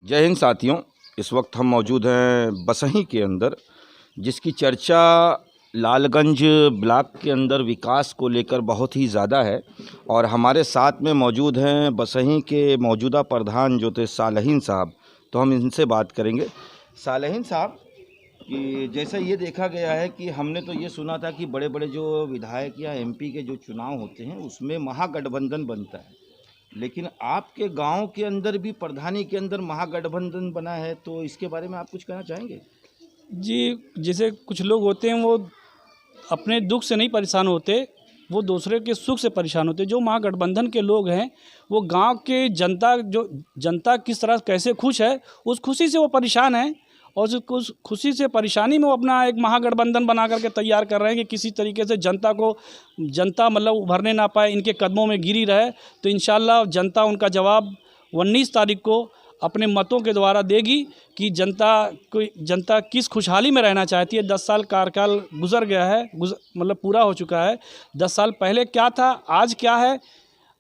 जय हिंद साथियों। इस वक्त हम मौजूद हैं बसही के अंदर, जिसकी चर्चा लालगंज ब्लॉक के अंदर विकास को लेकर बहुत ही ज़्यादा है। और हमारे साथ में मौजूद हैं बसही के मौजूदा प्रधान जो थे सालहीन साहब। तो हम इनसे बात करेंगे। सालहीन साहब, कि जैसा ये देखा गया है कि हमने तो ये सुना था कि बड़े बड़े जो विधायक या एमपी के जो चुनाव होते हैं उसमें महागठबंधन बनता है, लेकिन आपके गांव के अंदर भी प्रधानी के अंदर महागठबंधन बना है, तो इसके बारे में आप कुछ कहना चाहेंगे? जी, जैसे कुछ लोग होते हैं वो अपने दुख से नहीं परेशान होते, वो दूसरे के सुख से परेशान होते हैं। जो महागठबंधन के लोग हैं वो गांव के जनता किस तरह कैसे खुश है उस खुशी से वो परेशान है, और उस खुशी से परेशानी में वो अपना एक महागठबंधन बना करके तैयार कर रहे हैं कि किसी तरीके से जनता मतलब उभरने ना पाए, इनके कदमों में गिरी रहे। तो इंशाल्लाह जनता उनका जवाब 19 तारीख को अपने मतों के द्वारा देगी कि जनता किस खुशहाली में रहना चाहती है। 10 साल कार्यकाल गुजर गया है, मतलब पूरा हो चुका है। 10 साल पहले क्या था, आज क्या है,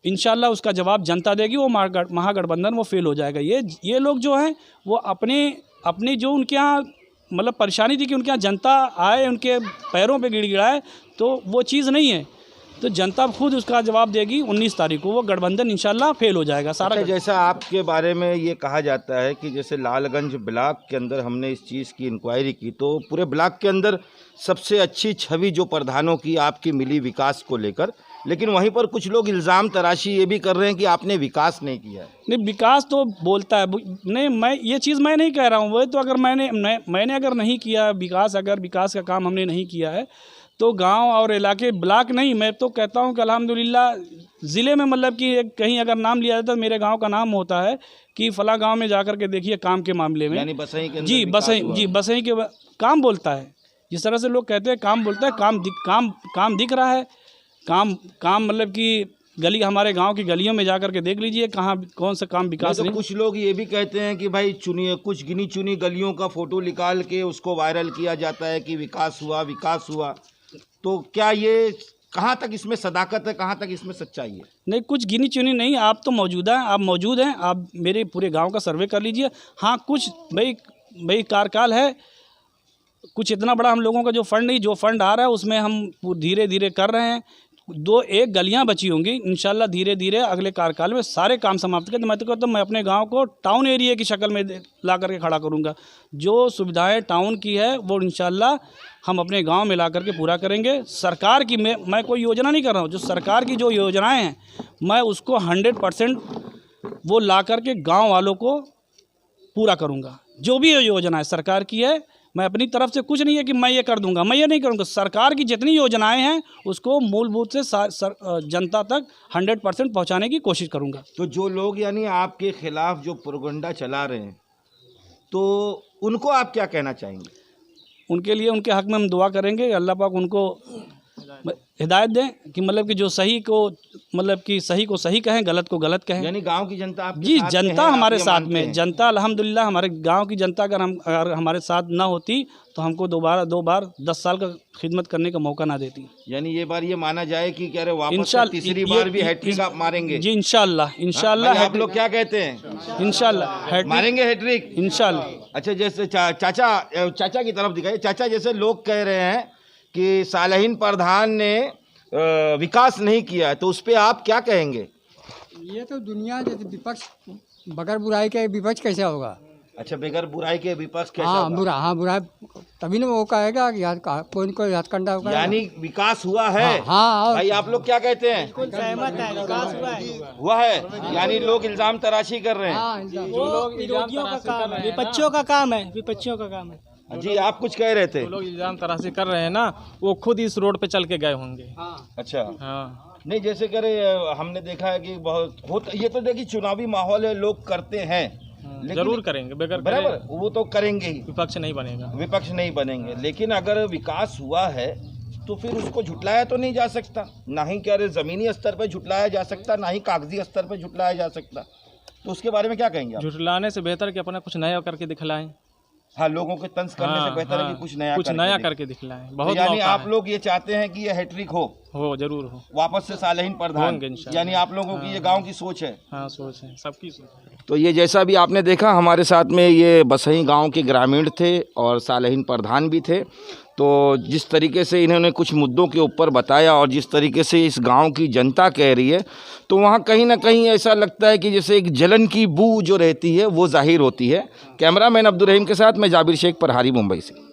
इंशाल्लाह उसका जवाब जनता देगी। वो महागठबंधन वो फेल हो जाएगा। ये लोग जो हैं वो अपनी जो उनके यहाँ मतलब परेशानी थी कि उनके यहाँ जनता आए उनके पैरों पे गिड़गिड़ाए, तो वो चीज़ नहीं है। तो जनता खुद उसका जवाब देगी 19 तारीख को। वो गठबंधन इंशाल्लाह फेल हो जाएगा सारा। अच्छा, जैसा आपके बारे में ये कहा जाता है कि जैसे लालगंज ब्लॉक के अंदर हमने इस चीज़ की इंक्वायरी की, तो पूरे ब्लॉक के अंदर सबसे अच्छी छवि जो प्रधानों की आपकी मिली विकास को लेकर, लेकिन वहीं पर कुछ लोग इल्ज़ाम तराशी ये भी कर रहे हैं कि आपने विकास नहीं किया है। नहीं, विकास तो बोलता है नहीं, मैं ये चीज़ मैं नहीं कह रहा हूँ। वो तो अगर मैंने अगर नहीं किया विकास, अगर विकास का काम हमने नहीं किया है तो गांव और इलाके ब्लॉक नहीं, मैं तो कहता हूं कि अल्हम्दुलिल्लाह ज़िले में मतलब कि कहीं अगर नाम लिया जाता है तो मेरे गांव का नाम होता है कि फला गांव में जाकर के देखिए काम के मामले में। यानी बसही के अंदर जी बसही के काम बोलता है। जिस तरह से लोग कहते हैं काम बोलता है, काम दिख रहा है। काम मतलब कि गली, हमारे गांव की गलियों में जाकर के देख लीजिए कहाँ कौन सा काम विकास नहीं। कुछ लोग ये भी कहते हैं कि भाई कुछ गिनी चुनी गलियों का फोटो निकाल के उसको वायरल किया जाता है कि विकास हुआ। तो क्या ये कहाँ तक इसमें सदाकत है, कहाँ तक इसमें सच्चाई है? नहीं, कुछ गिनी चुनी नहीं। आप तो मौजूद हैं, आप मेरे पूरे गांव का सर्वे कर लीजिए। हाँ, कुछ भाई कार्यकाल है, कुछ इतना बड़ा हम लोगों का जो फंड नहीं, जो फंड आ रहा है उसमें हम धीरे धीरे कर रहे हैं। 2-1 गलियां बची होंगी, इंशाल्लाह धीरे धीरे अगले कार्यकाल में सारे काम समाप्त करके मैं तो कहता हूँ मैं अपने गांव को टाउन एरिया की शक्ल में ला करके खड़ा करूंगा। जो सुविधाएं टाउन की है वो इंशाल्लाह हम अपने गांव में ला करके पूरा करेंगे। सरकार की मैं कोई योजना नहीं कर रहा हूँ, जो सरकार की जो योजनाएँ हैं मैं उसको 100% वो ला करके गाँव वालों को पूरा करूँगा। जो भी योजनाएँ सरकार की है, मैं अपनी तरफ से कुछ नहीं है कि मैं ये कर दूंगा, मैं ये नहीं करूंगा। सरकार की जितनी योजनाएं हैं उसको मूलभूत से जनता तक 100% पहुंचाने की कोशिश करूंगा। तो जो लोग यानी आपके खिलाफ जो प्रोपेगेंडा चला रहे हैं, तो उनको आप क्या कहना चाहेंगे? उनके लिए, उनके हक में हम दुआ करेंगे, अल्लाह पाक उनको हिदायत दें कि मतलब कि जो सही को मतलब कि सही को सही कहें, गलत को गलत कहें। यानी गांव की जनता आपके जी, साथ जनता में हमारे साथ में, जनता अल्हम्दुलिल्लाह हमारे गांव की जनता अगर हमारे साथ ना होती तो हमको दो बार 10 साल का खिदमत करने का मौका ना देती। यानी ये बार ये माना जाए कि कह रहे वापस तीसरी बार भी हैट्रिक आप मारेंगे? जी इंशाल्लाह। आप लोग क्या कहते हैं? इंशाल्लाह मारेंगे हैट्रिक इंशाल्लाह। अच्छा, जैसे चाचा की तरफ दिखाइए। चाचा, जैसे लोग कह रहे हैं कि सालहीन प्रधान ने विकास नहीं किया, तो उस पर आप क्या कहेंगे? ये तो दुनिया जैसे विपक्ष, बगैर बुराई के विपक्ष कैसे होगा? अच्छा, बगैर बुराई के विपक्ष कैसे होगा? बुरा तभी ना वो कहेगा कि कोई हथकंडा होगा। यानी विकास हुआ है। हाँ, भाई आप लोग क्या कहते हैं? सहमत है, विकास हुआ है। यानी लोग इल्जाम तराशी कर रहे हैं। जो लोग विरोधियों का काम है, विपक्षियों का काम है। जी, आप कुछ कह रहे थे? जो लोग इल्जाम तराशी कर रहे हैं ना, वो खुद इस रोड पे चल के गए होंगे। अच्छा, हाँ, नहीं, जैसे करे हमने देखा है कि बहुत ये तो देखिए चुनावी माहौल है, लोग करते हैं, लेकिन जरूर करेंगे, बगैर बराबर वो तो करेंगे ही, विपक्ष नहीं बनेंगे। लेकिन अगर विकास हुआ है तो फिर उसको झुटलाया तो नहीं जा सकता। ना ही क्या ज़मीनी स्तर पर झुटलाया जा सकता, ना ही कागजी स्तर पर झुटलाया जा सकता। तो उसके बारे में क्या कहेंगे आप? झुटलाने से बेहतर कि अपना कुछ नया करके दिखलाएं। हाँ, लोगों के तंज करने से बेहतर है कि कुछ नया करके दिखलाएं। बहुत यानी आप लोग ये चाहते हैं कि ये हैट्रिक हो? हो जरूर हो। वापस से सालेहीन प्रधान, होंगे इंशाल्लाह। यानी आप लोगों की ये गांव की सोच है। हाँ सोच है, सबकी सोच है। तो ये जैसा भी आपने देखा, हमारे साथ में ये बसही गांव के ग्रामीण थे और सालेहीन प्रधान भी थे। तो जिस तरीके से इन्होंने कुछ मुद्दों के ऊपर बताया और जिस तरीके से इस गांव की जनता कह रही है, तो वहाँ कहीं ना कहीं ऐसा लगता है कि जैसे एक जलन की बू जो रहती है वो जाहिर होती है। कैमरामैन अब्दुल रहीम के साथ मैं जाबिर शेख, प्रहारी, मुंबई से।